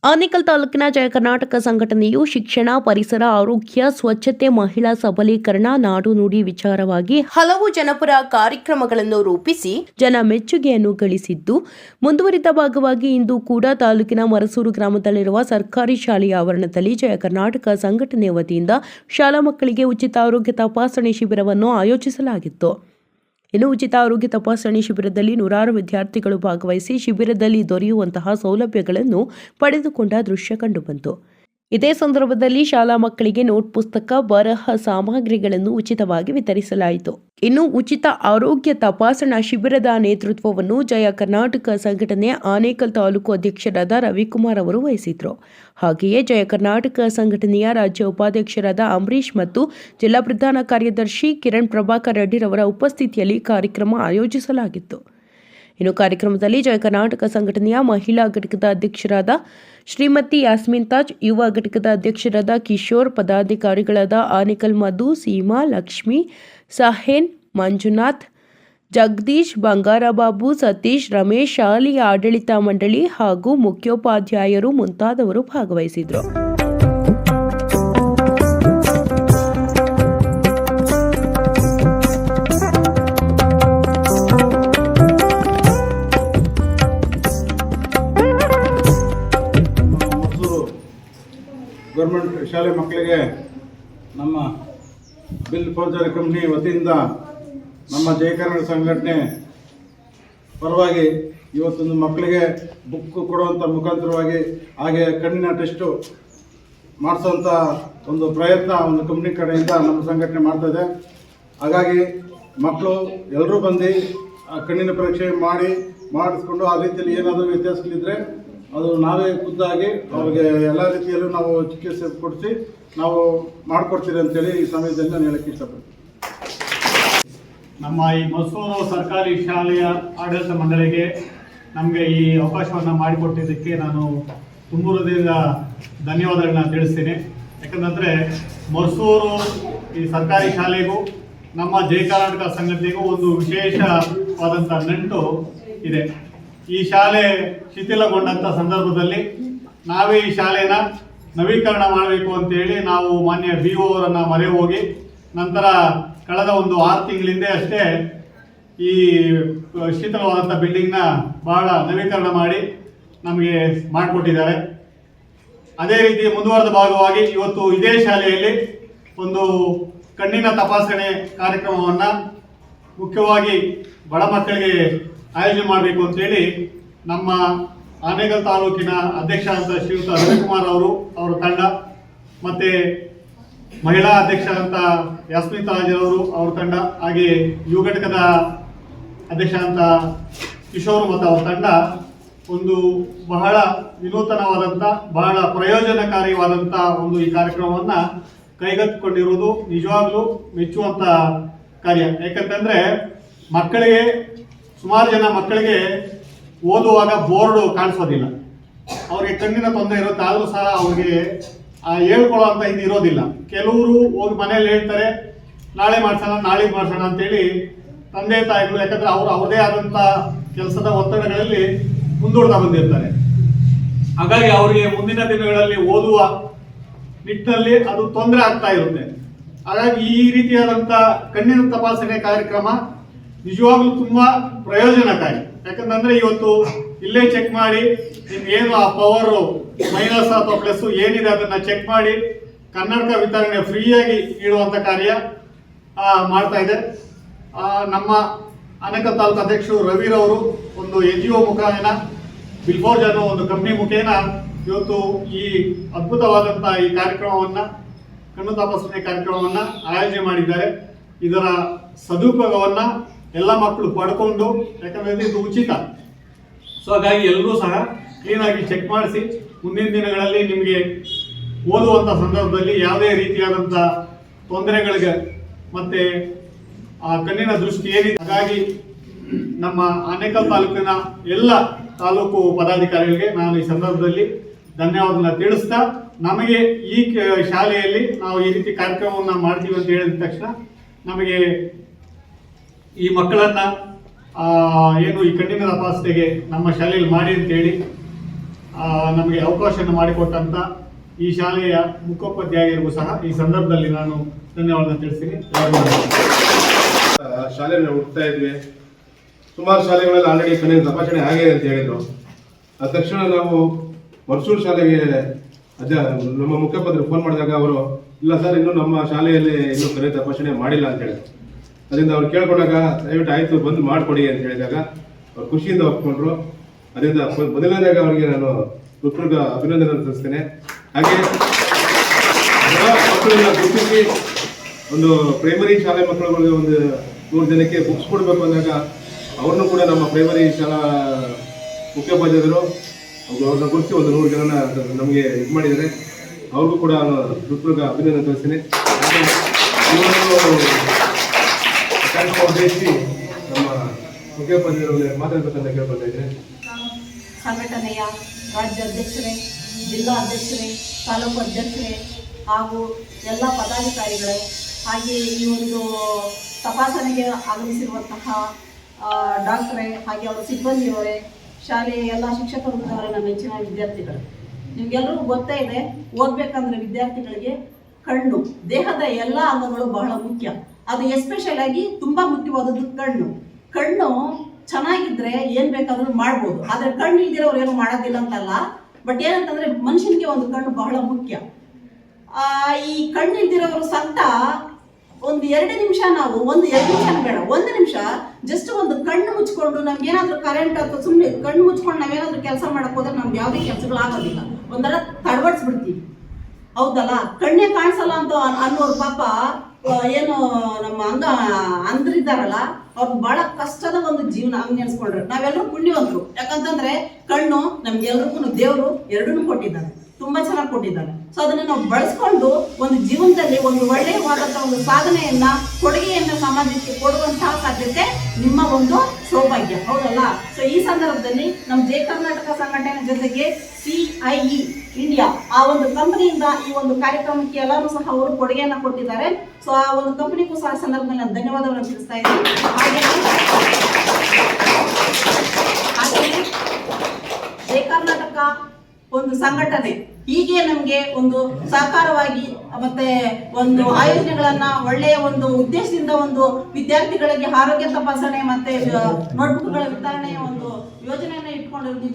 ಆನೇಕಲ್ ತಾಲೂಕಿನ ಜಯ ಕರ್ನಾಟಕ ಸಂಘಟನೆಯು ಶಿಕ್ಷಣ, ಪರಿಸರ, ಆರೋಗ್ಯ, ಸ್ವಚ್ಛತೆ, ಮಹಿಳಾ ಸಬಲೀಕರಣ, ನಾಡು ನುಡಿ ವಿಚಾರವಾಗಿ ಹಲವು ಜನಪರ ಕಾರ್ಯಕ್ರಮಗಳನ್ನು ರೂಪಿಸಿ ಜನ ಮೆಚ್ಚುಗೆಯನ್ನು ಗಳಿಸಿದ್ದು, ಮುಂದುವರಿದ ಭಾಗವಾಗಿ ಇಂದು ಕೂಡ ತಾಲೂಕಿನ ಮರಸೂರು ಗ್ರಾಮದಲ್ಲಿರುವ ಸರ್ಕಾರಿ ಶಾಲೆಯ ಆವರಣದಲ್ಲಿ ಜಯ ಕರ್ನಾಟಕ ಸಂಘಟನೆ ವತಿಯಿಂದ ಶಾಲಾ ಮಕ್ಕಳಿಗೆ ಉಚಿತ ಆರೋಗ್ಯ ತಪಾಸಣೆ ಶಿಬಿರವನ್ನು ಆಯೋಜಿಸಲಾಗಿತ್ತು. ಇನ್ನು ಉಚಿತ ಆರೋಗ್ಯ ತಪಾಸಣೆ ಶಿಬಿರದಲ್ಲಿ ನೂರಾರು ವಿದ್ಯಾರ್ಥಿಗಳು ಭಾಗವಹಿಸಿ ಶಿಬಿರದಲ್ಲಿ ದೊರೆಯುವಂತಹ ಸೌಲಭ್ಯಗಳನ್ನು ಪಡೆದುಕೊಂಡ ದೃಶ್ಯ ಕಂಡುಬಂತು. ಇದೇ ಸಂದರ್ಭದಲ್ಲಿ ಶಾಲಾ ಮಕ್ಕಳಿಗೆ ನೋಟ್ ಪುಸ್ತಕ, ಬರಹ ಸಾಮಗ್ರಿಗಳನ್ನು ಉಚಿತವಾಗಿ ವಿತರಿಸಲಾಯಿತು. ಇನ್ನು ಉಚಿತ ಆರೋಗ್ಯ ತಪಾಸಣಾ ಶಿಬಿರದ ನೇತೃತ್ವವನ್ನು ಜಯ ಕರ್ನಾಟಕ ಸಂಘಟನೆ ಆನೇಕಲ್ ತಾಲೂಕು ಅಧ್ಯಕ್ಷರಾದ ರವಿಕುಮಾರ್ ಅವರು ವಹಿಸಿದ್ರು. ಹಾಗೆಯೇ ಜಯ ಕರ್ನಾಟಕ ಸಂಘಟನೆಯ ರಾಜ್ಯ ಉಪಾಧ್ಯಕ್ಷರಾದ ಅಂಬರೀಶ್ ಮತ್ತು ಜಿಲ್ಲಾ ಪ್ರಧಾನ ಕಾರ್ಯದರ್ಶಿ ಕಿರಣ್ ಪ್ರಭಾಕರ್ ರೆಡ್ಡಿರವರ ಉಪಸ್ಥಿತಿಯಲ್ಲಿ ಕಾರ್ಯಕ್ರಮ ಆಯೋಜಿಸಲಾಗಿತ್ತು. ಇನ್ನು ಕಾರ್ಯಕ್ರಮದಲ್ಲಿ ಜಯ ಕರ್ನಾಟಕ ಸಂಘಟನೆಯ ಮಹಿಳಾ ಘಟಕದ ಅಧ್ಯಕ್ಷರಾದ ಶ್ರೀಮತಿ ಯಾಸ್ಮಿನ್ ತಾಜ್, ಯುವ ಘಟಕದ ಅಧ್ಯಕ್ಷರಾದ ಕಿಶೋರ್, ಪದಾಧಿಕಾರಿಗಳಾದ ಆನೇಕಲ್ ಮಧು, ಸೀಮಾ, ಲಕ್ಷ್ಮಿ, ಸಹೇನ್, ಮಂಜುನಾಥ್, ಜಗದೀಶ್, ಬಂಗಾರಬಾಬು, ಸತೀಶ್, ರಮೇಶ್, ಶಾಲೆಯ ಆಡಳಿತ ಮಂಡಳಿ ಹಾಗೂ ಮುಖ್ಯೋಪಾಧ್ಯಾಯರು ಮುಂತಾದವರು ಭಾಗವಹಿಸಿದರು. ಗೌರ್ಮೆಂಟ್ ಶಾಲೆ ಮಕ್ಕಳಿಗೆ ನಮ್ಮ ಬಿಲ್ ಫೌಜರಿ ಕಂಪ್ನಿ ವತಿಯಿಂದ ನಮ್ಮ ಜಯ ಕರ್ನಾಟಕ ಸಂಘಟನೆ ಪರವಾಗಿ ಇವತ್ತೊಂದು ಮಕ್ಕಳಿಗೆ ಬುಕ್ ಕೊಡುವಂಥ ಮುಖಾಂತರವಾಗಿ ಹಾಗೆ ಕಣ್ಣಿನ ಟೆಸ್ಟು ಮಾಡಿಸೋಂಥ ಒಂದು ಪ್ರಯತ್ನ ಒಂದು ಕಂಪ್ನಿ ಕಡೆಯಿಂದ ನಮ್ಮ ಸಂಘಟನೆ ಮಾಡ್ತಾಯಿದೆ. ಹಾಗಾಗಿ ಮಕ್ಕಳು ಎಲ್ಲರೂ ಬಂದು ಆ ಕಣ್ಣಿನ ಪರೀಕ್ಷೆ ಮಾಡಿಸ್ಕೊಂಡು ಆ ರೀತಿಯಲ್ಲಿ ಏನಾದರೂ ವ್ಯತ್ಯಾಸಗಳಿದ್ದರೆ ಅದು ನಾವೇ ಖುದ್ದಾಗಿ ಅವ್ರಿಗೆ ಎಲ್ಲ ರೀತಿಯಲ್ಲೂ ನಾವು ಚಿಕಿತ್ಸೆ ಕೊಡಿಸಿ ನಾವು ಮಾಡಿಕೊಡ್ತೀವಿ ಅಂತೇಳಿ ಈ ಸಮಯದಲ್ಲಿ ನಾನು ಹೇಳಕ್ಕೆ ಇಷ್ಟಪಡ್ತೀನಿ. ನಮ್ಮ ಈ ಮಸೂರು ಸರ್ಕಾರಿ ಶಾಲೆಯ ಆಡಳಿತ ಮಂಡಳಿಗೆ ನಮಗೆ ಈ ಅವಕಾಶವನ್ನು ಮಾಡಿಕೊಟ್ಟಿದ್ದಕ್ಕೆ ನಾನು ತುಂಬ ಹೃದಯದ ಧನ್ಯವಾದಗಳನ್ನ ತಿಳಿಸ್ತೀನಿ. ಯಾಕಂದರೆ ಮಸೂರು ಈ ಸರ್ಕಾರಿ ಶಾಲೆಗೂ ನಮ್ಮ ಜಯ ಕರ್ನಾಟಕ ಸಂಘಟನೆಗೂ ಒಂದು ವಿಶೇಷವಾದಂಥ ನಂಟು ಇದೆ. ಈ ಶಾಲೆ ಶಿಥಿಲಗೊಂಡಂಥ ಸಂದರ್ಭದಲ್ಲಿ ನಾವೇ ಈ ಶಾಲೆನ ನವೀಕರಣ ಮಾಡಬೇಕು ಅಂತೇಳಿ ನಾವು ಮಾನ್ಯ BO ಅವರನ್ನು ಮೊರೆ ಹೋಗಿ ನಂತರ ಕಳೆದ ಒಂದು 6 ತಿಂಗಳಿಂದ ಅಷ್ಟೇ ಈ ಶಿಥಿಲವಾದಂಥ ಬಿಲ್ಡಿಂಗ್ನ ಬಹಳ ನವೀಕರಣ ಮಾಡಿ ನಮಗೆ ಮಾಡಿಕೊಟ್ಟಿದ್ದಾರೆ. ಅದೇ ರೀತಿ ಮುಂದುವರೆದ ಭಾಗವಾಗಿ ಇವತ್ತು ಇದೇ ಶಾಲೆಯಲ್ಲಿ ಒಂದು ಕಣ್ಣಿನ ತಪಾಸಣೆ ಕಾರ್ಯಕ್ರಮವನ್ನು ಮುಖ್ಯವಾಗಿ ಬಡ ಮಕ್ಕಳಿಗೆ ಆಯೋಜನೆ ಮಾಡಬೇಕು ಅಂತೇಳಿ ನಮ್ಮ ಆನೇಕಲ್ ತಾಲೂಕಿನ ಅಧ್ಯಕ್ಷ ಅಂತ ಶ್ರೀಯುತ ರವಿಕುಮಾರ್ ಅವರ ತಂಡ ಮತ್ತು ಮಹಿಳಾ ಅಧ್ಯಕ್ಷ ಅಂತ ಯಾಸ್ಮಿನ್ ತಾಜ್ ಅವರ ತಂಡ, ಹಾಗೆ ಯುವ ಘಟಕದ ಅಧ್ಯಕ್ಷ ಅಂತ ಕಿಶೋರ್ ಮತ್ತು ಅವರ ತಂಡ ಒಂದು ಬಹಳ ವಿನೂತನವಾದಂಥ ಬಹಳ ಪ್ರಯೋಜನಕಾರಿಯಾದಂಥ ಒಂದು ಈ ಕಾರ್ಯಕ್ರಮವನ್ನು ಕೈಗೆತ್ತಿಕೊಂಡಿರುವುದು ನಿಜವಾಗ್ಲೂ ಮೆಚ್ಚುವಂಥ ಕಾರ್ಯ. ಯಾಕಂತಂದರೆ ಮಕ್ಕಳಿಗೆ ಸುಮಾರು ಜನ ಮಕ್ಕಳಿಗೆ ಓದುವಾಗ ಬೋರ್ಡು ಕಾಣಿಸೋದಿಲ್ಲ, ಅವ್ರಿಗೆ ಕಣ್ಣಿನ ತೊಂದರೆ ಇರುತ್ತೆ. ಆದರೂ ಸಹ ಅವ್ರಿಗೆ ಹೇಳ್ಕೊಳ್ಳೋ ಅಂತ ಇದು ಇರೋದಿಲ್ಲ. ಕೆಲವರು ಹೋಗಿ ಮನೇಲಿ ಹೇಳ್ತಾರೆ ನಾಳೆ ಮಾಡ್ಸೋಣ ನಾಳೆಗೆ ಮಾಡ್ಸೋಣ ಅಂತೇಳಿ ತಂದೆ ತಾಯಿಗಳು, ಯಾಕಂದರೆ ಅವ್ರದೇ ಆದಂಥ ಕೆಲಸದ ಒತ್ತಡಗಳಲ್ಲಿ ಮುಂದೂಡ್ತಾ ಬಂದಿರ್ತಾರೆ. ಹಾಗಾಗಿ ಅವರಿಗೆ ಮುಂದಿನ ದಿನಗಳಲ್ಲಿ ಓದುವ ನಿಟ್ಟಿನಲ್ಲಿ ಅದು ತೊಂದರೆ ಆಗ್ತಾ ಇರುತ್ತೆ. ಹಾಗಾಗಿ ಈ ರೀತಿಯಾದಂಥ ಕಣ್ಣಿನ ತಪಾಸಣೆ ಕಾರ್ಯಕ್ರಮ ನಿಜವಾಗ್ಲೂ ತುಂಬಾ ಪ್ರಯೋಜನಕಾರಿ. ಯಾಕಂತಂದ್ರೆ ಇವತ್ತು ಇಲ್ಲೇ ಚೆಕ್ ಮಾಡಿ ನಿಮ್ಗೇನು ಆ ಪವರ್ ಮೈನಸ್ ಅಥವಾ ಪ್ಲಸ್ ಏನಿದೆ ಅದನ್ನ ಚೆಕ್ ಮಾಡಿ ಕನ್ನಡಕ ವಿತರಣೆ ಫ್ರೀಯಾಗಿ ನೀಡುವಂಥ ಕಾರ್ಯ ಮಾಡ್ತಾ ಇದೆ. ನಮ್ಮ ಆನೇಕಲ್ ತಾಲೂಕು ಅಧ್ಯಕ್ಷರು ರವಿರವರು ಒಂದು NGO ಮುಖೇನ ಬಿಲ್ಫೋರ್ಜ್ ಅನ್ನೋ ಒಂದು ಕಂಪ್ನಿ ಮುಖೇನ ಇವತ್ತು ಈ ಅದ್ಭುತವಾದಂಥ ಈ ಕಾರ್ಯಕ್ರಮವನ್ನು ಕಣ್ಣು ತಪಾಸಣೆ ಕಾರ್ಯಕ್ರಮವನ್ನು ಆಯೋಜನೆ ಮಾಡಿದ್ದಾರೆ. ಇದರ ಸದುಪಯೋಗವನ್ನು ಎಲ್ಲ ಮಕ್ಕಳು ಪಡ್ಕೊಂಡು, ಯಾಕಂದರೆ ಇದು ಉಚಿತ, ಸೊ ಹಾಗಾಗಿ ಎಲ್ಲರೂ ಸಹ ಕ್ಲೀನಾಗಿ ಚೆಕ್ ಮಾಡಿಸಿ ಮುಂದಿನ ದಿನಗಳಲ್ಲಿ ನಿಮಗೆ ಓದುವಂಥ ಸಂದರ್ಭದಲ್ಲಿ ಯಾವುದೇ ರೀತಿಯಾದಂಥ ತೊಂದರೆಗಳಿಗೆ ಮತ್ತು ಆ ಕಣ್ಣಿನ ದೃಷ್ಟಿ ಏನಿದೆ. ಹಾಗಾಗಿ ನಮ್ಮ ಆನೇಕಲ್ ತಾಲೂಕಿನ ಎಲ್ಲ ತಾಲೂಕು ಪದಾಧಿಕಾರಿಗಳಿಗೆ ನಾನು ಈ ಸಂದರ್ಭದಲ್ಲಿ ಧನ್ಯವಾದನ ತಿಳಿಸ್ತಾ, ನಮಗೆ ಈ ಶಾಲೆಯಲ್ಲಿ ನಾವು ಈ ರೀತಿ ಕಾರ್ಯಕ್ರಮವನ್ನು ಮಾಡ್ತೀವಿ ಅಂತ ಹೇಳಿದ ತಕ್ಷಣ ನಮಗೆ ಈ ಮಕ್ಕಳನ್ನ ಏನು ಈ ಕಣ್ಣಿನ ತಪಾಸಣೆಗೆ ನಮ್ಮ ಶಾಲೆಯಲ್ಲಿ ಮಾಡಿ ಅಂತೇಳಿ ನಮಗೆ ಅವಕಾಶವನ್ನು ಮಾಡಿಕೊಟ್ಟಂತ ಈ ಶಾಲೆಯ ಮುಖ್ಯೋಪಾಧ್ಯಾಯರಿಗೂ ಸಹ ಈ ಸಂದರ್ಭದಲ್ಲಿ ನಾನು ಧನ್ಯವಾದ ತಿಳಿಸ್ತೀನಿ. ಶಾಲೆಯನ್ನು ಹುಡ್ತಾ ಇದ್ವಿ. ಸುಮಾರು ಶಾಲೆಗಳಲ್ಲಿ ಆಲ್ರೆಡಿ ಕಣ್ಣಿನ ತಪಾಸಣೆ ಆಗಿದೆ ಅಂತ ಹೇಳಿದ್ರು. ಅದ ತಕ್ಷಣ ನಾವು ಮರ್ಸೂರು ಶಾಲೆಗೆ ನಮ್ಮ ಮುಖ್ಯೋಪಾಧ್ಯಾಯರು ಫೋನ್ ಮಾಡಿದಾಗ ಅವರು ಇಲ್ಲ ಸರ್, ಇನ್ನೂ ನಮ್ಮ ಶಾಲೆಯಲ್ಲಿ ಇನ್ನೂ ಕಣ್ಣಿನ ತಪಾಸಣೆ ಮಾಡಿಲ್ಲ ಅಂತ ಹೇಳಿದ್ರು. ಅದರಿಂದ ಅವ್ರು ಕೇಳ್ಕೊಂಡಾಗ ದಯವಿಟ್ಟು ಆಯಿತು ಬಂದು ಮಾಡಿಕೊಡಿ ಅಂತ ಹೇಳಿದಾಗ ಅವ್ರು ಖುಷಿಯಿಂದ ಒಪ್ಕೊಂಡ್ರು. ಅದರಿಂದ ಮೊದಲನೇದಾಗ ಅವರಿಗೆ ನಾನು ಹೃತ್ಪೂರ್ವಕ ಅಭಿನಂದನೆ ತಿಳಿಸ್ತೇನೆ. ಹಾಗೆ ಮಕ್ಕಳನ್ನ ಗುರುತಿಸಿ ಒಂದು ಪ್ರೈಮರಿ ಶಾಲೆ ಮಕ್ಕಳುಗಳಿಗೆ ಒಂದು 100 ಜನಕ್ಕೆ ಬುಕ್ಸ್ ಕೊಡಬೇಕು ಅಂದಾಗ ಅವ್ರನ್ನೂ ಕೂಡ ನಮ್ಮ ಪ್ರೈಮರಿ ಶಾಲಾ ಮುಖ್ಯೋಪಾಧ್ಯಾಯರು ಅವ್ರನ್ನ ಗುರುತಿಸಿ ಒಂದು 100 ಜನನ ನಮಗೆ ಇದು ಮಾಡಿದ್ದಾರೆ. ಅವ್ರಿಗೂ ಕೂಡ ಹೃತ್ಪೂರ್ವಕ ಅಭಿನಂದನೆ ತಿಳಿಸ್ತೀನಿ. ಕಾರ್ಯಕ್ರಮ ಉದ್ದೇಶಿಸಿ ನಮ್ಮ ಮುಖ್ಯೋಪಾಧ್ಯಾಯರು ಮಾತಾಡಬೇಕಂತ ಕೇಳ್ಕೊಳ್ತಾ ಇದ್ದೀನಿ. ಸಂಘಟನೆಯ ರಾಜ್ಯ ಅಧ್ಯಕ್ಷರೇ, ಜಿಲ್ಲಾ ಅಧ್ಯಕ್ಷರೇ, ತಾಲೂಕು ಅಧ್ಯಕ್ಷರೇ ಹಾಗೂ ಎಲ್ಲ ಪದಾಧಿಕಾರಿಗಳೇ, ಹಾಗೆ ಈ ಒಂದು ತಪಾಸಣೆಗೆ ಆಗಮಿಸಿರುವಂತಹ ಡಾಕ್ಟ್ರೇ, ಹಾಗೆ ಅವರ ಸಿಬ್ಬಂದಿಯವರೇ, ಶಾಲೆಯ ಎಲ್ಲ ಶಿಕ್ಷಕರು ಅವರೇ, ನಮ್ಮ ಹೆಚ್ಚಿನ ವಿದ್ಯಾರ್ಥಿಗಳು, ನಿಮಗೆಲ್ಲರಿಗೂ ಗೊತ್ತೇ ಇದೆ, ಓದಬೇಕಂದ್ರೆ ವಿದ್ಯಾರ್ಥಿಗಳಿಗೆ ಕಣ್ಣು, ದೇಹದ ಎಲ್ಲ ಅಂಗಗಳು ಬಹಳ ಮುಖ್ಯ. ಅದು ಎಸ್ಪೆಷಲ್ ಆಗಿ ತುಂಬ ಮುಖ್ಯವಾದದ್ದು ಕಣ್ಣು. ಕಣ್ಣು ಚೆನ್ನಾಗಿದ್ರೆ ಏನು ಬೇಕಾದ್ರೂ ಮಾಡ್ಬೋದು. ಆದರೆ ಕಣ್ಣು ಇಲ್ದಿರೋರು ಏನು ಮಾಡೋದಿಲ್ಲ ಅಂತಲ್ಲ, ಬಟ್ ಏನಂತಂದರೆ ಮನುಷ್ಯನಿಗೆ ಒಂದು ಕಣ್ಣು ಬಹಳ ಮುಖ್ಯ. ಈ ಕಣ್ಣು ಇಲ್ದಿರೋರು ಸಂತ ಒಂದು 2 ನಿಮಿಷ, ನಾವು 2 ನಿಮಿಷ ಬೇಡ, 1 ನಿಮಿಷ ಜಸ್ಟ್ ಒಂದು ಕಣ್ಣು ಮುಚ್ಕೊಂಡು, ನಮ್ಗೇನಾದ್ರೂ ಕರೆಂಟ್ ಅಥವಾ ಸುಮ್ಮನೆ ಕಣ್ಣು ಮುಚ್ಕೊಂಡು ನಾವೇನಾದ್ರೂ ಕೆಲಸ ಮಾಡಕ್ ಹೋದ್ರೆ ನಮ್ಗೆ ಯಾವುದೇ ಕೆಲಸಗಳಾಗೋದಿಲ್ಲ, ಒಂಥರ ತಡವಡಿಸ್ಬಿಡ್ತೀವಿ. ಹೌದಲ್ಲ? ಕಣ್ಣೇ ಕಾಣಿಸಲ್ಲ ಅಂತ ಅನ್ನೋರು ಪಾಪ ಏನು ನಮ್ಮ ಅಂದ್ರಿದ್ದಾರಲ್ಲ, ಅವ್ರು ಬಹಳ ಕಷ್ಟದ ಒಂದು ಜೀವನ ಹಂಗೆ ನೆನೆಸ್ಕೊಂಡ್ರೆ ನಾವೆಲ್ಲರೂ ಪುಣ್ಯವಂತರು. ಯಾಕಂತಂದ್ರೆ ಕಣ್ಣು ನಮ್ಗೆಲ್ರಿಗೂ ದೇವರು ಎರಡನ್ನೂ ಕೊಟ್ಟಿದ್ದಾರೆ, ತುಂಬಾ ಚೆನ್ನಾಗಿ ಕೊಟ್ಟಿದ್ದಾರೆ. ಸೊ ಅದನ್ನ ನಾವು ಬಳಸ್ಕೊಂಡು ಒಂದು ಜೀವನದಲ್ಲಿ ಒಂದು ಒಳ್ಳೆಯವಾದಂತಹ ಒಂದು ಸಾಧನೆಯನ್ನ, ಕೊಡುಗೆಯನ್ನ ಸಮಾಜಕ್ಕೆ ಕೊಡುವಂತಹ ಸಾಧ್ಯತೆ ನಿಮ್ಮ ಒಂದು ಸೌಭಾಗ್ಯ. ಹೌದಲ್ಲ? ಸೊ ಈ ಸಂದರ್ಭದಲ್ಲಿ ನಮ್ಮ ಜಯ ಕರ್ನಾಟಕ ಸಂಘಟನೆ ಜೊತೆಗೆ CIE ಇಂಡಿಯಾ ಆ ಒಂದು ಕಂಪನಿಯಿಂದ ಈ ಒಂದು ಕಾರ್ಯಕ್ರಮಕ್ಕೆ ಎಲ್ಲರೂ ಸಹ ಅವರು ಕೊಡುಗೆಯನ್ನ ಕೊಟ್ಟಿದ್ದಾರೆ. ಸೊ ಆ ಒಂದು ಕಂಪನಿಗೂ ಸಹ ಸಂದರ್ಭದಲ್ಲಿ ನಾನು ಧನ್ಯವಾದವನ್ನು ತಿಳಿಸ್ತಾ ಇದ್ದೀನಿ. ಹಾಗೆ ಜಯ ಕರ್ನಾಟಕ ಒಂದು ಸಂಘಟನೆ ಹೀಗೆ ನಮಗೆ ಒಂದು ಸಹಕಾರವಾಗಿ ಮತ್ತೆ ಒಂದು ಆಯೋಜನೆಗಳನ್ನ ಒಳ್ಳೆಯ ಒಂದು ಉದ್ದೇಶದಿಂದ ಒಂದು ವಿದ್ಯಾರ್ಥಿಗಳಿಗೆ ಆರೋಗ್ಯ ತಪಾಸಣೆ ಮತ್ತೆ ನೋಟ್ಬುಕ್ಗಳ ವಿತರಣೆಯ ಒಂದು ಯೋಜನೆಯನ್ನ ಇಟ್ಕೊಂಡಿರೋದು.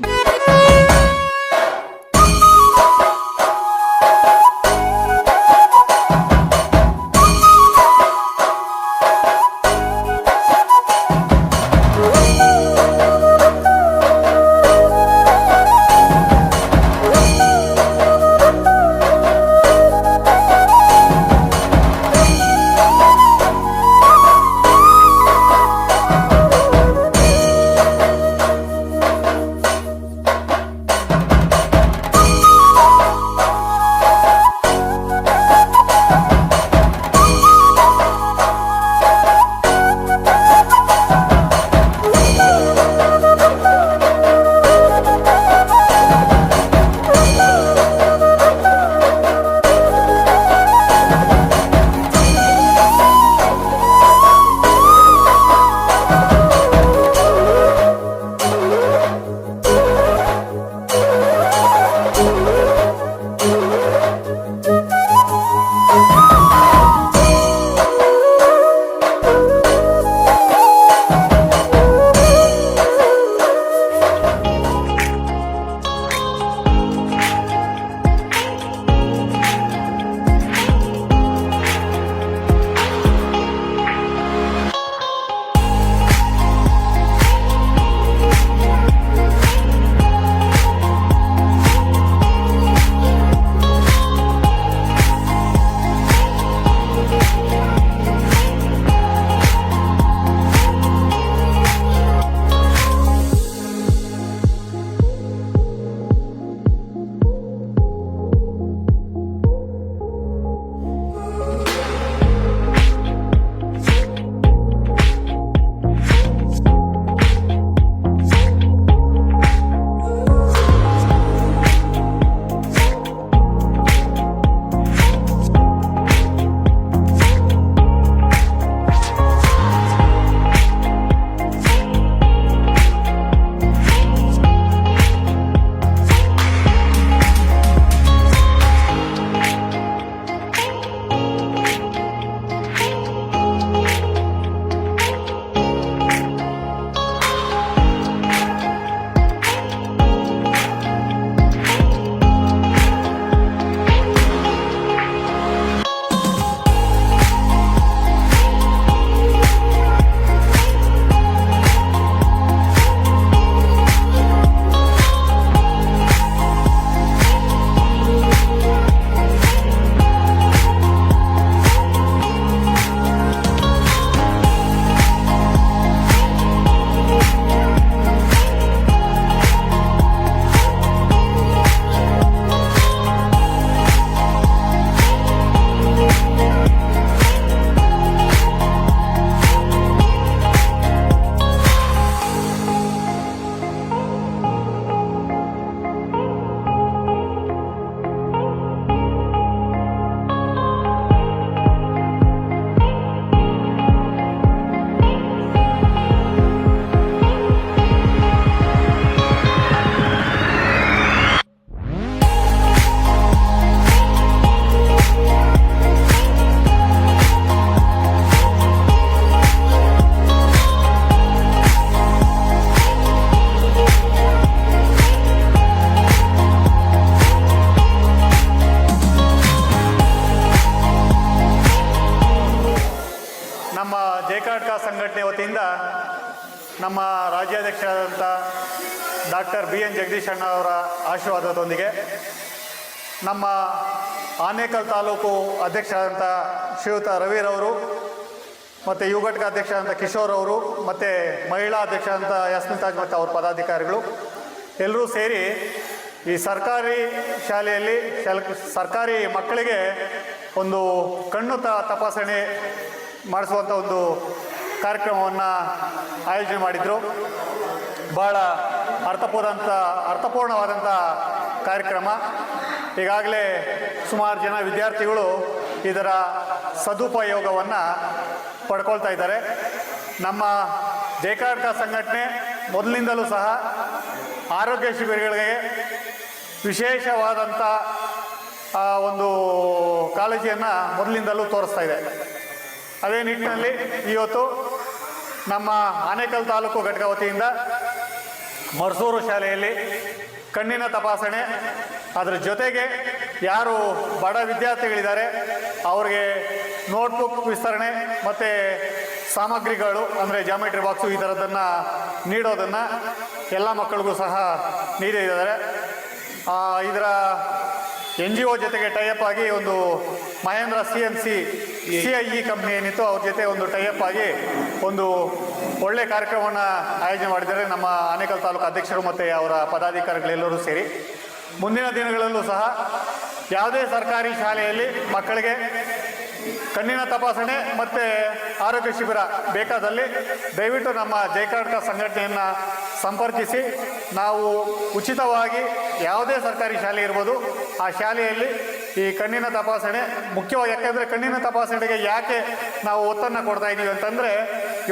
ಸಂಘಟನೆ ವತಿಯಿಂದ ನಮ್ಮ ರಾಜ್ಯಾಧ್ಯಕ್ಷರಾದಂಥ ಡಾಕ್ಟರ್ BN ಜಗದೀಶ್ ಅಣ್ಣ ಅವರ ಆಶೀರ್ವಾದದೊಂದಿಗೆ ನಮ್ಮ ಆನೇಕಲ್ ತಾಲೂಕು ಅಧ್ಯಕ್ಷರಾದಂಥ ಶ್ರೀಯುತ ರವಿರವರು ಮತ್ತು ಯುವ ಘಟಕ ಅಧ್ಯಕ್ಷರಾದಂಥ ಕಿಶೋರ್ ಅವರು ಮತ್ತು ಮಹಿಳಾ ಅಧ್ಯಕ್ಷರಾದಂಥ ಯಾಸ್ಮಿನ್ ತಾಜ್ ಮತ್ತು ಅವ್ರ ಪದಾಧಿಕಾರಿಗಳು ಎಲ್ಲರೂ ಸೇರಿ ಈ ಸರ್ಕಾರಿ ಶಾಲೆಯಲ್ಲಿ ಸರ್ಕಾರಿ ಮಕ್ಕಳಿಗೆ ಒಂದು ಕಣ್ಣು ತಪಾಸಣೆ ಮಾಡಿಸುವಂಥ ಒಂದು ಕಾರ್ಯಕ್ರಮವನ್ನು ಆಯೋಜನೆ ಮಾಡಿದರು. ಭಾಳ ಅರ್ಥಪೂರ್ಣವಾದಂಥ ಕಾರ್ಯಕ್ರಮ. ಈಗಾಗಲೇ ಸುಮಾರು ಜನ ವಿದ್ಯಾರ್ಥಿಗಳು ಇದರ ಸದುಪಯೋಗವನ್ನು ಪಡ್ಕೊಳ್ತಾ ಇದ್ದಾರೆ. ನಮ್ಮ ಜಯಕರ್ನಾಟಕ ಸಂಘಟನೆ ಮೊದಲಿನಿಂದಲೂ ಸಹ ಆರೋಗ್ಯ ಶಿಬಿರಗಳಿಗೆ ವಿಶೇಷವಾದಂಥ ಒಂದು ಕಾಳಜಿಯನ್ನು ಮೊದಲಿಂದಲೂ ತೋರಿಸ್ತಾ ಇದೆ. ಅದೇ ನಿಟ್ಟಿನಲ್ಲಿ ಇವತ್ತು ನಮ್ಮ ಆನೇಕಲ್ ತಾಲೂಕು ಘಟಕ ವತಿಯಿಂದ ಮರ್ಸೂರು ಶಾಲೆಯಲ್ಲಿ ಕಣ್ಣಿನ ತಪಾಸಣೆ, ಅದರ ಜೊತೆಗೆ ಯಾರು ಬಡ ವಿದ್ಯಾರ್ಥಿಗಳಿದ್ದಾರೆ ಅವರಿಗೆ ನೋಟ್ಬುಕ್ ವಿಸ್ತರಣೆ ಮತ್ತು ಸಾಮಗ್ರಿಗಳು ಅಂದರೆ ಜಾಮೆಟ್ರಿ ಬಾಕ್ಸು ಈ ಥರದ್ದನ್ನು ನೀಡೋದನ್ನು ಎಲ್ಲ ಮಕ್ಕಳಿಗೂ ಸಹ ನೀಡಿದ್ದಾರೆ. ಇದರ NGO ಜೊತೆಗೆ ಟೈಅಪ್ ಆಗಿ ಒಂದು ಮಹೇಂದ್ರ CIE ಕಂಪ್ನಿ ಏನಿತ್ತು ಅವ್ರ ಜೊತೆ ಒಂದು ಟೈಅಪ್ ಆಗಿ ಒಂದು ಒಳ್ಳೆ ಕಾರ್ಯಕ್ರಮವನ್ನು ಆಯೋಜನೆ ಮಾಡಿದ್ದಾರೆ ನಮ್ಮ ಆನೇಕಲ್ ತಾಲೂಕು ಅಧ್ಯಕ್ಷರು ಮತ್ತು ಅವರ ಪದಾಧಿಕಾರಿಗಳೆಲ್ಲರೂ ಸೇರಿ. ಮುಂದಿನ ದಿನಗಳಲ್ಲೂ ಸಹ ಯಾವುದೇ ಸರ್ಕಾರಿ ಶಾಲೆಯಲ್ಲಿ ಮಕ್ಕಳಿಗೆ ಕಣ್ಣಿನ ತಪಾಸಣೆ ಮತ್ತು ಆರೋಗ್ಯ ಶಿಬಿರ ಬೇಕಾದಲ್ಲಿ ದಯವಿಟ್ಟು ನಮ್ಮ ಜಯಕರ್ನಾಟಕ ಸಂಘಟನೆಯನ್ನು ಸಂಪರ್ಕಿಸಿ ನಾವು ಉಚಿತವಾಗಿ ಯಾವುದೇ ಸರ್ಕಾರಿ ಶಾಲೆ ಇರ್ಬೋದು ಆ ಶಾಲೆಯಲ್ಲಿ ಈ ಕಣ್ಣಿನ ತಪಾಸಣೆ ಮುಖ್ಯವಾಗಿ, ಯಾಕೆಂದರೆ ಕಣ್ಣಿನ ತಪಾಸಣೆಗೆ ಯಾಕೆ ನಾವು ಒತ್ತನ್ನು ಕೊಡ್ತಾ ಇದ್ದೀವಿ ಅಂತಂದರೆ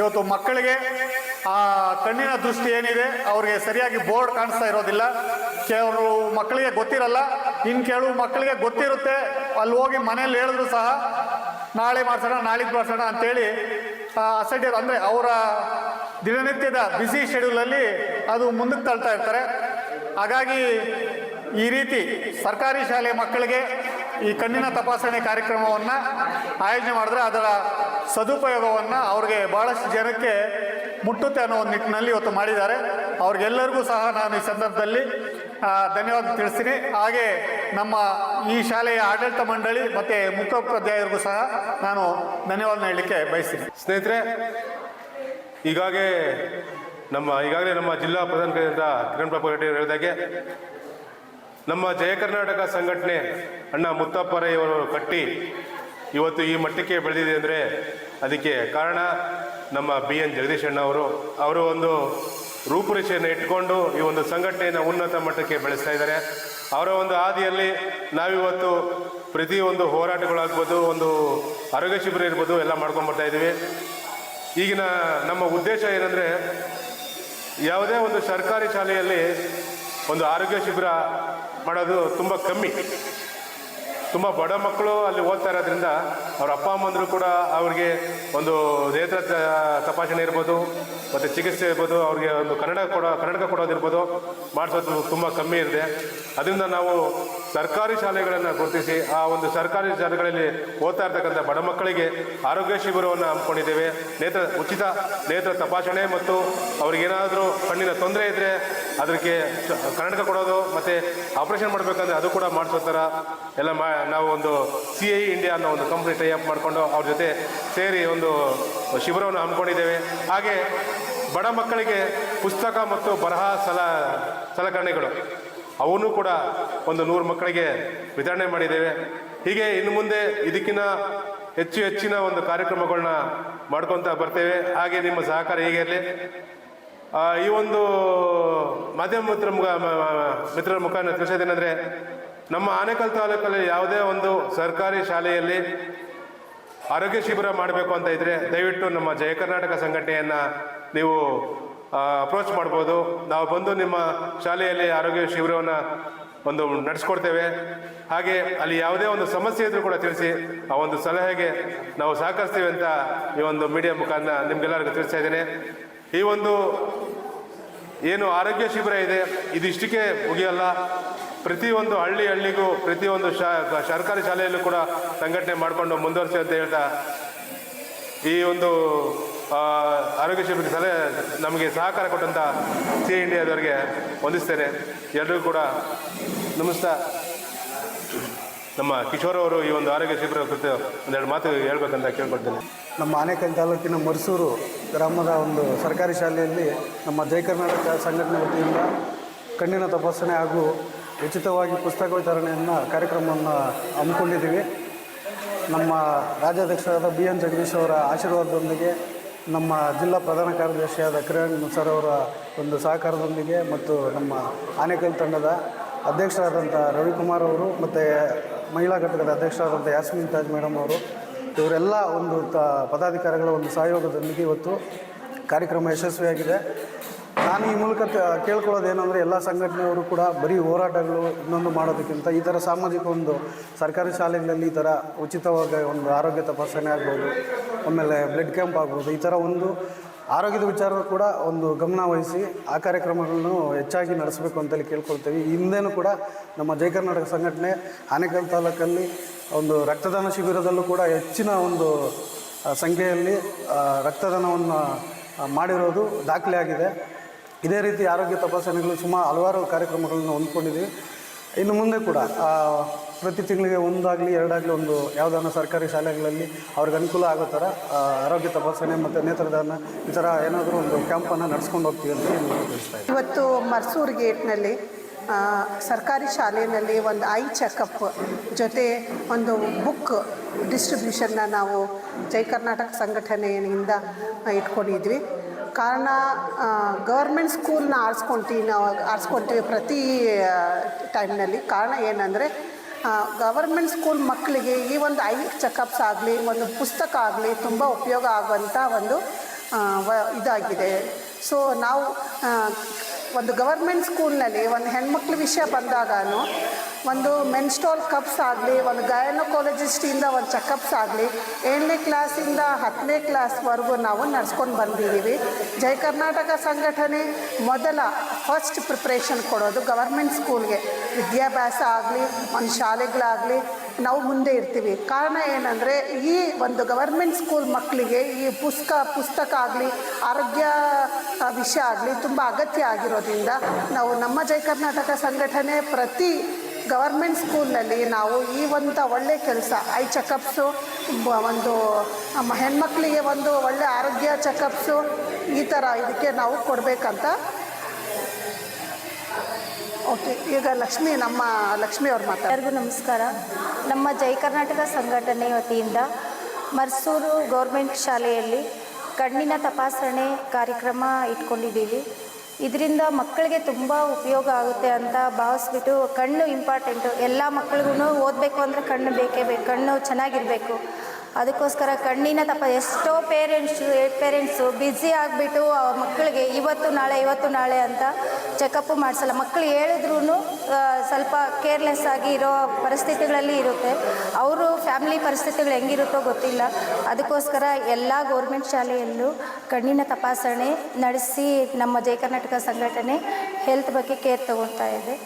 ಇವತ್ತು ಮಕ್ಕಳಿಗೆ ಆ ಕಣ್ಣಿನ ದೃಷ್ಟಿ ಏನಿದೆ ಅವ್ರಿಗೆ ಸರಿಯಾಗಿ ಬೋರ್ಡ್ ಕಾಣಿಸ್ತಾ ಇರೋದಿಲ್ಲ. ಕೆಲವರು ಮಕ್ಕಳಿಗೆ ಗೊತ್ತಿರಲ್ಲ, ಇನ್ನು ಕೆಲವು ಮಕ್ಕಳಿಗೆ ಗೊತ್ತಿರುತ್ತೆ, ಅಲ್ಲಿ ಹೋಗಿ ಮನೇಲಿ ಹೇಳಿದ್ರು ಸಹ ನಾಳೆ ಮಾಡಿಸೋಣ ನಾಳಿದ್ದು ಮಾಡಿಸೋಣ ಅಂತೇಳಿ ಅಸಡ್ಡೆ ಅಂದರೆ ಅವರ ದಿನನಿತ್ಯದ ಬ್ಯುಸಿ ಶೆಡ್ಯೂಲಲ್ಲಿ ಅದು ಮುಂದಕ್ಕೆ ತಳ್ತಾ ಇರ್ತಾರೆ. ಹಾಗಾಗಿ ಈ ರೀತಿ ಸರ್ಕಾರಿ ಶಾಲೆ ಮಕ್ಕಳಿಗೆ ಈ ಕಣ್ಣಿನ ತಪಾಸಣೆ ಕಾರ್ಯಕ್ರಮವನ್ನು ಆಯೋಜನೆ ಮಾಡಿದ್ರೆ ಅದರ ಸದುಪಯೋಗವನ್ನು ಅವ್ರಿಗೆ ಭಾಳಷ್ಟು ಜನಕ್ಕೆ ಮುಟ್ಟುತ್ತೆ ಅನ್ನೋ ಒಂದು ನಿಟ್ಟಿನಲ್ಲಿ ಇವತ್ತು ಮಾಡಿದ್ದಾರೆ. ಅವ್ರಿಗೆಲ್ಲರಿಗೂ ಸಹ ನಾನು ಈ ಸಂದರ್ಭದಲ್ಲಿ ಧನ್ಯವಾದ ತಿಳಿಸ್ತೀನಿ. ಹಾಗೆ ನಮ್ಮ ಈ ಶಾಲೆಯ ಆಡಳಿತ ಮಂಡಳಿ ಮತ್ತು ಮುಖ್ಯೋಪಾಧ್ಯಾಯರಿಗೂ ಸಹ ನಾನು ಧನ್ಯವಾದ ಹೇಳಲಿಕ್ಕೆ ಬಯಸ್ತೀನಿ. ಸ್ನೇಹಿತರೆ, ಈಗಾಗಲೇ ನಮ್ಮ ಜಿಲ್ಲಾ ಪ್ರಧಾನ ಕಿರಣ್ ಪ್ರಭು ರೆಡ್ಡಿ ಹೇಳಿದಾಗೆ ನಮ್ಮ ಜಯಕರ್ನಾಟಕ ಸಂಘಟನೆ ಅಣ್ಣ ಮುತ್ತಪ್ಪರಯ್ಯವರು ಕಟ್ಟಿ ಇವತ್ತು ಈ ಮಟ್ಟಕ್ಕೆ ಬೆಳೆದಿದೆ ಅಂದರೆ ಅದಕ್ಕೆ ಕಾರಣ ನಮ್ಮ BN ಜಗದೀಶ್ ಅಣ್ಣ ಅವರು ಒಂದು ರೂಪುರೇಷೆಯನ್ನು ಇಟ್ಕೊಂಡು ಈ ಒಂದು ಸಂಘಟನೆಯನ್ನು ಉನ್ನತ ಮಟ್ಟಕ್ಕೆ ಬೆಳೆಸ್ತಾ ಇದ್ದಾರೆ. ಅವರ ಒಂದು ಹಾದಿಯಲ್ಲಿ ನಾವಿವತ್ತು ಪ್ರತಿಯೊಂದು ಹೋರಾಟಗಳಾಗ್ಬೋದು, ಒಂದು ಆರೋಗ್ಯ ಶಿಬಿರ ಇರ್ಬೋದು, ಎಲ್ಲ ಮಾಡ್ಕೊಂಡ್ಬರ್ತಾ ಇದ್ದೀವಿ. ಈಗಿನ ನಮ್ಮ ಉದ್ದೇಶ ಏನಂದರೆ ಯಾವುದೇ ಒಂದು ಸರ್ಕಾರಿ ಶಾಲೆಯಲ್ಲಿ ಒಂದು ಆರೋಗ್ಯ ಶಿಬಿರ ಮಾಡೋದು ತುಂಬ ಕಮ್ಮಿ. ತುಂಬ ಬಡ ಮಕ್ಕಳು ಅಲ್ಲಿ ಓದ್ತಾ ಇರೋದ್ರಿಂದ ಅವ್ರ ಅಪ್ಪ ಅಮ್ಮಂದರು ಕೂಡ ಅವ್ರಿಗೆ ಒಂದು ನೇತ್ರ ತಪಾಸಣೆ ಇರ್ಬೋದು ಮತ್ತು ಚಿಕಿತ್ಸೆ ಇರ್ಬೋದು, ಅವ್ರಿಗೆ ಒಂದು ಕನ್ನಡಕ ಕೊಡೋದಿರ್ಬೋದು ಮಾಡಿಸೋದು ತುಂಬ ಕಮ್ಮಿ ಇದೆ. ಅದರಿಂದ ನಾವು ಸರ್ಕಾರಿ ಶಾಲೆಗಳನ್ನು ಗುರುತಿಸಿ ಆ ಒಂದು ಸರ್ಕಾರಿ ಶಾಲೆಗಳಲ್ಲಿ ಓದ್ತಾ ಇರ್ತಕ್ಕಂಥ ಬಡ ಮಕ್ಕಳಿಗೆ ಆರೋಗ್ಯ ಶಿಬಿರವನ್ನು ಹಮ್ಮಿಕೊಂಡಿದ್ದೇವೆ. ಉಚಿತ ನೇತ್ರ ತಪಾಸಣೆ ಮತ್ತು ಅವ್ರಿಗೇನಾದರೂ ಕಣ್ಣಿನ ತೊಂದರೆ ಇದ್ದರೆ ಅದಕ್ಕೆ ಕನ್ನಡಕ ಕೊಡೋದು ಮತ್ತು ಆಪರೇಷನ್ ಮಾಡಬೇಕಂದ್ರೆ ಅದು ಕೂಡ ಮಾಡಿಸೋ ಥರ ಎಲ್ಲ ನಾವು ಒಂದು CIE ಇಂಡಿಯಾ ಅನ್ನೋ ಒಂದು ಕಂಪ್ನಿ ಟೈಅಪ್ ಮಾಡಿಕೊಂಡು ಅವ್ರ ಜೊತೆ ಸೇರಿ ಒಂದು ಶಿಬಿರವನ್ನು ಹಮ್ಮಿಕೊಂಡಿದ್ದೇವೆ. ಹಾಗೆ ಬಡ ಮಕ್ಕಳಿಗೆ ಪುಸ್ತಕ ಮತ್ತು ಬರಹ ಸಲಕರಣೆಗಳು ಅವನ್ನೂ ಕೂಡ ಒಂದು 100 ಮಕ್ಕಳಿಗೆ ವಿತರಣೆ ಮಾಡಿದ್ದೇವೆ. ಹೀಗೆ ಇನ್ನು ಮುಂದೆ ಇದಕ್ಕಿಂತ ಹೆಚ್ಚಿನ ಒಂದು ಕಾರ್ಯಕ್ರಮಗಳನ್ನ ಮಾಡ್ಕೊತಾ ಬರ್ತೇವೆ. ಹಾಗೆ ನಿಮ್ಮ ಸಹಕಾರ ಹೀಗೆ ಇರಲಿ. ಈ ಒಂದು ಮಾಧ್ಯಮ ಮಿತ್ರರ ಮುಖಾಂತರ ತಿಳಿಸೋದೇನೆಂದರೆ ನಮ್ಮ ಆನೇಕಲ್ ತಾಲೂಕಲ್ಲಿ ಯಾವುದೇ ಒಂದು ಸರ್ಕಾರಿ ಶಾಲೆಯಲ್ಲಿ ಆರೋಗ್ಯ ಶಿಬಿರ ಮಾಡಬೇಕು ಅಂತ ಇದ್ದರೆ ದಯವಿಟ್ಟು ನಮ್ಮ ಜಯಕರ್ನಾಟಕ ಸಂಘಟನೆಯನ್ನು ನೀವು ಅಪ್ರೋಚ್ ಮಾಡ್ಬೋದು. ನಾವು ಬಂದು ನಿಮ್ಮ ಶಾಲೆಯಲ್ಲಿ ಆರೋಗ್ಯ ಶಿಬಿರವನ್ನು ಒಂದು ನಡೆಸ್ಕೊಡ್ತೇವೆ. ಹಾಗೆ ಅಲ್ಲಿ ಯಾವುದೇ ಒಂದು ಸಮಸ್ಯೆ ಇದ್ರೂ ಕೂಡ ತಿಳಿಸಿ ಆ ಒಂದು ಸಲಹೆಗೆ ನಾವು ಸಹಕರಿಸ್ತೀವಿ ಅಂತ ಈ ಒಂದು ಮೀಡಿಯಾ ಮುಖಾಂತರ ನಿಮ್ಗೆಲ್ಲರಿಗೂ ತಿಳಿಸ್ತಾ ಇದ್ದೇನೆ. ಈ ಒಂದು ಏನು ಆರೋಗ್ಯ ಶಿಬಿರ ಇದೆ ಇದಿಷ್ಟಕ್ಕೆ ಮುಗಿಯಲ್ಲ. ಪ್ರತಿಯೊಂದು ಹಳ್ಳಿಗೂ ಪ್ರತಿಯೊಂದು ಸರ್ಕಾರಿ ಶಾಲೆಯಲ್ಲೂ ಕೂಡ ಸಂಘಟನೆ ಮಾಡಿಕೊಂಡು ಮುಂದುವರಿಸಿ ಅಂತ ಹೇಳ್ತಾ ಈ ಒಂದು ಆರೋಗ್ಯ ಶಿಬಿರ ಸಲಹೆ ನಮಗೆ ಸಹಕಾರ ಕೊಟ್ಟಂಥ ಸಿ ಇಂಡಿಯಾದವರಿಗೆ ವಂದಿಸ್ತೇನೆ. ಎಲ್ಲರಿಗೂ ಕೂಡ ನಮಸ್ತಾ. ನಮ್ಮ ಕಿಶೋರ್ ಅವರು ಈ ಒಂದು ಆರೋಗ್ಯ ಶಿಬಿರ ಕುರಿತು ಒಂದೆರಡು ಮಾತು ಹೇಳ್ಬೇಕಂತ ಕೇಳ್ಕೊಳ್ತೇನೆ. ನಮ್ಮ ಆನೇಕಲ್ ತಾಲೂಕಿನ ಮರ್ಸೂರು ಗ್ರಾಮದ ಒಂದು ಸರ್ಕಾರಿ ಶಾಲೆಯಲ್ಲಿ ನಮ್ಮ ಜೈ ಕರ್ನಾಟಕ ಸಂಘಟನೆ ವತಿಯಿಂದ ಕಣ್ಣಿನ ತಪಾಸಣೆ ಹಾಗೂ ಉಚಿತವಾಗಿ ಪುಸ್ತಕ ವಿತರಣೆಯನ್ನು ಕಾರ್ಯಕ್ರಮವನ್ನು ಹಮ್ಮಿಕೊಂಡಿದ್ದೀವಿ. ನಮ್ಮ ರಾಜ್ಯಾಧ್ಯಕ್ಷರಾದ BN ಜಗದೀಶ್ ಅವರ ಆಶೀರ್ವಾದದೊಂದಿಗೆ, ನಮ್ಮ ಜಿಲ್ಲಾ ಪ್ರಧಾನ ಕಾರ್ಯದರ್ಶಿಯಾದ ಕಿರಣ್ ಸರ್ ಅವರ ಒಂದು ಸಹಕಾರದೊಂದಿಗೆ ಮತ್ತು ನಮ್ಮ ಆನೇಕಲ್ ತಂಡದ ಅಧ್ಯಕ್ಷರಾದಂಥ ರವಿಕುಮಾರ್ ಅವರು ಮತ್ತು ಮಹಿಳಾ ಘಟಕದ ಅಧ್ಯಕ್ಷರಾದಂಥ ಯಾಸ್ಮಿನ್ ತಾಜ್ ಮೇಡಮ್ ಅವರು, ಇವರೆಲ್ಲ ಒಂದು ಪದಾಧಿಕಾರಿಗಳ ಒಂದು ಸಹಯೋಗದೊಂದಿಗೆ ಇವತ್ತು ಕಾರ್ಯಕ್ರಮ ಯಶಸ್ವಿಯಾಗಿದೆ. ನಾನು ಈ ಮೂಲಕ ಕೇಳ್ಕೊಳ್ಳೋದೇನೆಂದರೆ, ಎಲ್ಲ ಸಂಘಟನೆಯವರು ಕೂಡ ಬರೀ ಹೋರಾಟಗಳು ಇನ್ನೊಂದು ಮಾಡೋದಕ್ಕಿಂತ ಈ ಥರ ಸಾಮಾಜಿಕ ಒಂದು ಸರ್ಕಾರಿ ಶಾಲೆಗಳಲ್ಲಿ ಈ ಥರ ಉಚಿತವಾಗಿ ಒಂದು ಆರೋಗ್ಯ ತಪಾಸಣೆ ಆಗ್ಬೋದು, ಆಮೇಲೆ ಬ್ಲಡ್ ಕ್ಯಾಂಪ್ ಆಗ್ಬೋದು, ಈ ಥರ ಒಂದು ಆರೋಗ್ಯದ ವಿಚಾರದ ಕೂಡ ಒಂದು ಗಮನ ವಹಿಸಿ ಆ ಕಾರ್ಯಕ್ರಮಗಳನ್ನು ಹೆಚ್ಚಾಗಿ ನಡೆಸಬೇಕು ಅಂತೇಳಿ ಕೇಳ್ಕೊಳ್ತೀವಿ. ಹಿಂದೆನೂ ಕೂಡ ನಮ್ಮ ಜೈ ಕರ್ನಾಟಕ ಸಂಘಟನೆ ಆನೇಕಲ್ ತಾಲೂಕಲ್ಲಿ ಒಂದು ರಕ್ತದಾನ ಶಿಬಿರದಲ್ಲೂ ಕೂಡ ಹೆಚ್ಚಿನ ಒಂದು ಸಂಖ್ಯೆಯಲ್ಲಿ ರಕ್ತದಾನವನ್ನು ಮಾಡಿರೋದು ದಾಖಲೆ ಆಗಿದೆ. ಇದೇ ರೀತಿ ಆರೋಗ್ಯ ತಪಾಸಣೆಗಳು ಹಲವಾರು ಕಾರ್ಯಕ್ರಮಗಳನ್ನು ಹೊಂದ್ಕೊಂಡಿದ್ದೀವಿ. ಇನ್ನು ಮುಂದೆ ಕೂಡ ಪ್ರತಿ ತಿಂಗಳಿಗೆ 1 ಆಗಲಿ 2 ಆಗಲಿ ಒಂದು ಯಾವುದಾನ ಸರ್ಕಾರಿ ಶಾಲೆಗಳಲ್ಲಿ ಅವ್ರಿಗೆ ಅನುಕೂಲ ಆಗೋ ಥರ ಆರೋಗ್ಯ ತಪಾಸಣೆ ಮತ್ತು ನೇತ್ರದಾನ ಈ ಥರ ಏನಾದರೂ ಒಂದು ಕ್ಯಾಂಪನ್ನು ನಡೆಸ್ಕೊಂಡು ಹೋಗ್ತೀವಿ ಅಂತ ತಿಳಿಸ್ತಾ ಇದ್ದೀವಿ. ಇವತ್ತು ಮರ್ಸೂರು ಗೇಟ್ನಲ್ಲಿ ಸರ್ಕಾರಿ ಶಾಲೆಯಲ್ಲಿ ಒಂದು ಐ ಚೆಕಪ್ ಜೊತೆ ಒಂದು ಬುಕ್ ಡಿಸ್ಟ್ರಿಬ್ಯೂಷನ್ನ ನಾವು ಜೈ ಕರ್ನಾಟಕ ಸಂಘಟನೆಯಿಂದ ಇಟ್ಕೊಂಡಿದ್ವಿ. ಕಾರಣ ಗೌರ್ಮೆಂಟ್ ಸ್ಕೂಲ್ನ ಆರಿಸ್ಕೊಳ್ತೀವಿ ಪ್ರತಿ ಟೈಮ್ನಲ್ಲಿ. ಕಾರಣ ಏನಂದರೆ, ಗವರ್ಮೆಂಟ್ ಸ್ಕೂಲ್ ಮಕ್ಕಳಿಗೆ ಈ ಒಂದು ಐ ಚೆಕಪ್ಸ್ ಆಗಲಿ, ಒಂದು ಪುಸ್ತಕ ಆಗಲಿ ತುಂಬ ಉಪಯೋಗ ಆಗುವಂಥ ಒಂದು ಇದಾಗಿದೆ. ಸೊ ನಾವು ಒಂದು ಗವರ್ಮೆಂಟ್ ಸ್ಕೂಲ್ನಲ್ಲಿ ಒಂದು ಹೆಣ್ಮಕ್ಳ ವಿಷಯ ಬಂದಾಗೂ ಒಂದು ಮೆನ್ಸ್ಟ್ರಾಲ್ ಕಪ್ಸ್ ಆಗಲಿ, ಒಂದು ಗೈನಕಾಲಜಿಸ್ಟಿಂದ ಒಂದು ಚೆಕಪ್ಸ್ ಆಗಲಿ 7ನೇ ಕ್ಲಾಸಿಂದ 10ನೇ ಕ್ಲಾಸ್ವರೆಗೂ ನಾವು ನಡೆಸ್ಕೊಂಡು ಬಂದಿದ್ದೀವಿ. ಜೈ ಕರ್ನಾಟಕ ಸಂಘಟನೆ ಫಸ್ಟ್ ಪ್ರಿಪ್ರೇಷನ್ ಕೊಡೋದು ಗವರ್ಮೆಂಟ್ ಸ್ಕೂಲ್ಗೆ. ವಿದ್ಯಾಭ್ಯಾಸ ಆಗಲಿ, ಒಂದು ಶಾಲೆಗಳಾಗಲಿ ನಾವು ಮುಂದೆ ಇರ್ತೀವಿ. ಕಾರಣ ಏನಂದರೆ, ಈ ಒಂದು ಗವರ್ಮೆಂಟ್ ಸ್ಕೂಲ್ ಮಕ್ಕಳಿಗೆ ಈ ಪುಸ್ತಕ ಆಗಲಿ, ಆರೋಗ್ಯ ವಿಷಯ ಆಗಲಿ ತುಂಬ ಅಗತ್ಯ ಆಗಿರೋದ್ರಿಂದ ನಾವು ನಮ್ಮ ಜೈ ಕರ್ನಾಟಕ ಸಂಘಟನೆ ಪ್ರತಿ ಗವರ್ಮೆಂಟ್ ಸ್ಕೂಲ್ನಲ್ಲಿ ನಾವು ಈ ಒಂದು ಒಳ್ಳೆಯ ಕೆಲಸ ಐ ಚೆಕಪ್ಸು, ಒಂದು ಹೆಣ್ಮಕ್ಳಿಗೆ ಒಂದು ಒಳ್ಳೆಯ ಆರೋಗ್ಯ ಚೆಕಪ್ಸು ಈ ಥರ ಇದಕ್ಕೆ ನಾವು ಕೊಡಬೇಕಂತ. ಓಕೆ, ಈಗ ನಮ್ಮ ಲಕ್ಷ್ಮಿ ಅವ್ರು ಮಾತಾಡ್ತಾರೆ. ಎಲ್ಲರಿಗೂ ನಮಸ್ಕಾರ. ನಮ್ಮ ಜೈ ಕರ್ನಾಟಕ ಸಂಘಟನೆ ವತಿಯಿಂದ ಮರ್ಸೂರು ಗೌರ್ಮೆಂಟ್ ಶಾಲೆಯಲ್ಲಿ ಕಣ್ಣಿನ ತಪಾಸಣೆ ಕಾರ್ಯಕ್ರಮ ಇಟ್ಕೊಂಡಿದ್ದೀವಿ. ಇದರಿಂದ ಮಕ್ಕಳಿಗೆ ತುಂಬ ಉಪಯೋಗ ಆಗುತ್ತೆ ಅಂತ ಭಾವಿಸ್ಬಿಟ್ಟು, ಕಣ್ಣು ಇಂಪಾರ್ಟೆಂಟು, ಎಲ್ಲ ಮಕ್ಕಳಿಗೂ ಓದಬೇಕು ಅಂದರೆ ಕಣ್ಣು ಬೇಕೇ ಬೇಕು, ಕಣ್ಣು ಚೆನ್ನಾಗಿರಬೇಕು. ಅದಕ್ಕೋಸ್ಕರ ಕಣ್ಣಿನ ಎಷ್ಟೋ ಪೇರೆಂಟ್ಸು ಬ್ಯುಸಿ ಆಗಿಬಿಟ್ಟು ಮಕ್ಕಳಿಗೆ ಇವತ್ತು ನಾಳೆ ಅಂತ ಚೆಕಪ್ಪು ಮಾಡಿಸಲ್ಲ. ಮಕ್ಕಳು ಹೇಳಿದ್ರೂ ಸ್ವಲ್ಪ ಕೇರ್ಲೆಸ್ ಆಗಿ ಇರೋ ಪರಿಸ್ಥಿತಿಗಳಲ್ಲಿ ಇರುತ್ತೆ. ಅವರು ಫ್ಯಾಮಿಲಿ ಪರಿಸ್ಥಿತಿಗಳು ಹೆಂಗಿರುತ್ತೋ ಗೊತ್ತಿಲ್ಲ. ಅದಕ್ಕೋಸ್ಕರ ಎಲ್ಲ ಗೌರ್ಮೆಂಟ್ ಶಾಲೆಯಲ್ಲೂ ಕಣ್ಣಿನ ತಪಾಸಣೆ ನಡೆಸಿ ನಮ್ಮ ಜೈ ಕರ್ನಾಟಕ ಸಂಘಟನೆ ಹೆಲ್ತ್ ಬಗ್ಗೆ ಕೇರ್ ತಗೊಳ್ತಾ ಇದೆ.